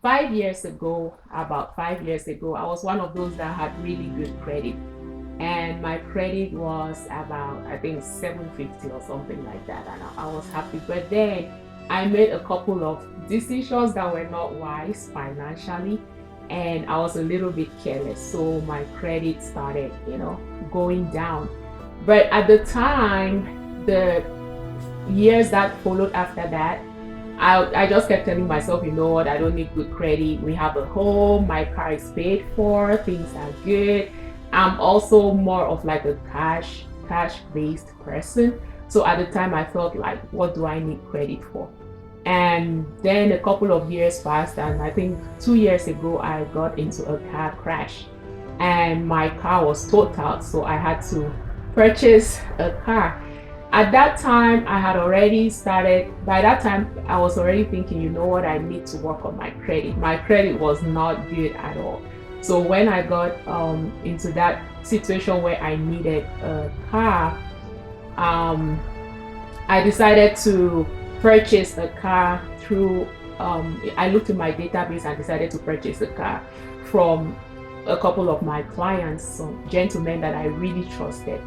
5 years ago, about 5 years ago, I was one of those that had really good credit. And my credit was about, I think, 750 or something like that. And I was happy. But then I made a couple of decisions that were not wise financially. And I was a little bit careless. So my credit started, going down. But at the time, the years that followed after that, I just kept telling myself, you know what, I don't need good credit. We have a home, my car is paid for, things are good. I'm also more of like a cash based person. So at the time I felt like, what do I need credit for? And then a couple of years passed, and I think 2 years ago I got into a car crash and my car was totaled, so I had to purchase a car. At that time, I had already started, by that time, I was already thinking, you know what, I need to work on my credit. My credit was not good at all. So when I got into that situation where I needed a car, um, I decided to purchase a car through, I looked in my database and decided to purchase a car from a couple of my clients, some gentlemen that I really trusted.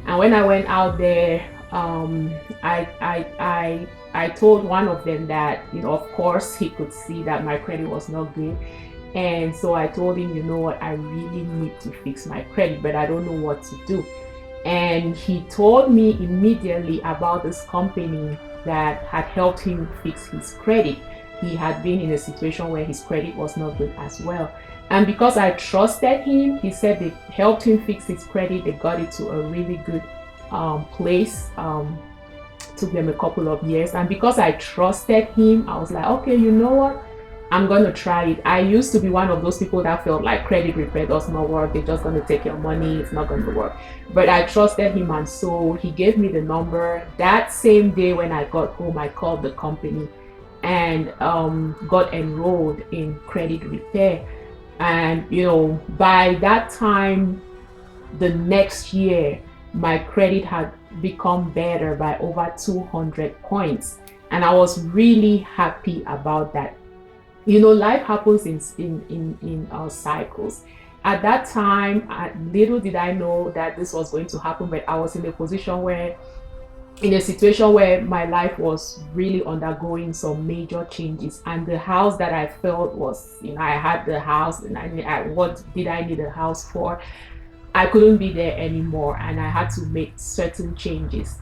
And when I went out there, I told one of them that, of course, he could see that my credit was not good. And so I told him, you know what, I really need to fix my credit, but I don't know what to do. And he told me immediately about this company that had helped him fix his credit. He had been in a situation where his credit was not good as well. And because I trusted him, he said they helped him fix his credit. They got it to a really good place. Took them a couple of years. And because I trusted him, I was like, okay, you know what? I'm going to try it. I used to be one of those people that felt like credit repair does not work. They're just going to take your money. It's not going to work. But I trusted him, and so he gave me the number. That same day when I got home, I called the company and got enrolled in credit repair. And, by that time, the next year, my credit had become better by over 200 points. And I was really happy about that. Life happens in our cycles. At that time, little did I know that this was going to happen, but I was in a situation where my life was really undergoing some major changes. And the house that I felt was, I had the house, and what did I need a house for? I couldn't be there anymore, and I had to make certain changes.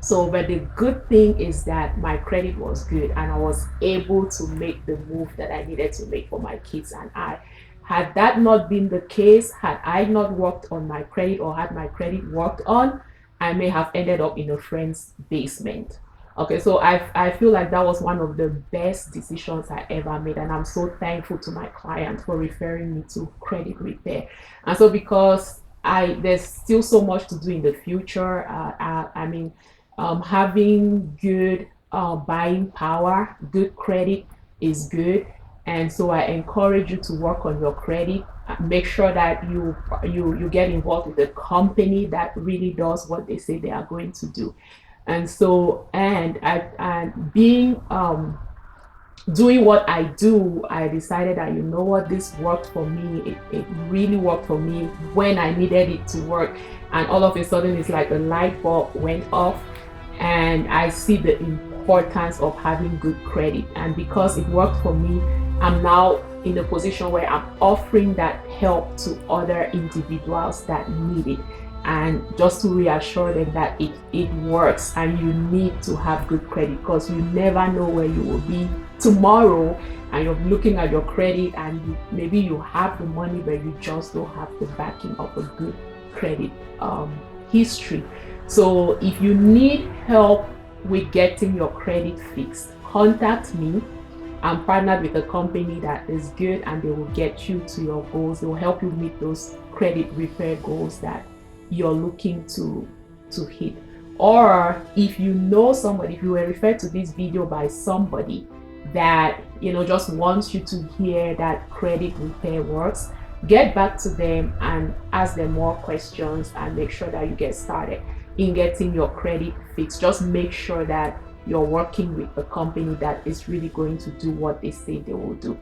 So, but the good thing is that my credit was good, and I was able to make the move that I needed to make for my kids and I. Had that not been the case, had I not worked on my credit or had my credit worked on, I may have ended up in a friend's basement. Okay, so I feel like that was one of the best decisions I ever made, and I'm so thankful to my client for referring me to credit repair. And so because there's still so much to do in the future. Having good buying power, good credit is good, and so I encourage you to work on your credit. Make sure that you get involved with a company that really does what they say they are going to do. And so and being doing what I do, I decided that, you know what, this worked for me. It really worked for me when I needed it to work. And all of a sudden, it's like a light bulb went off, and I see the importance of having good credit. And because it worked for me, I'm now in a position where I'm offering that help to other individuals that need it. And just to reassure them that it works, and you need to have good credit, because you never know where you will be tomorrow, and you're looking at your credit and maybe you have the money, but you just don't have the backing of a good credit history. So if you need help with getting your credit fixed, contact me. I'm partnered with a company that is good, and they will get you to your goals. They will help you meet those credit repair goals that you're looking to hit. Or if you know somebody, if you were referred to this video by somebody that just wants you to hear that credit repair works, get back to them and ask them more questions, and make sure that you get started in getting your credit fixed. Just make sure that you're working with a company that is really going to do what they say they will do.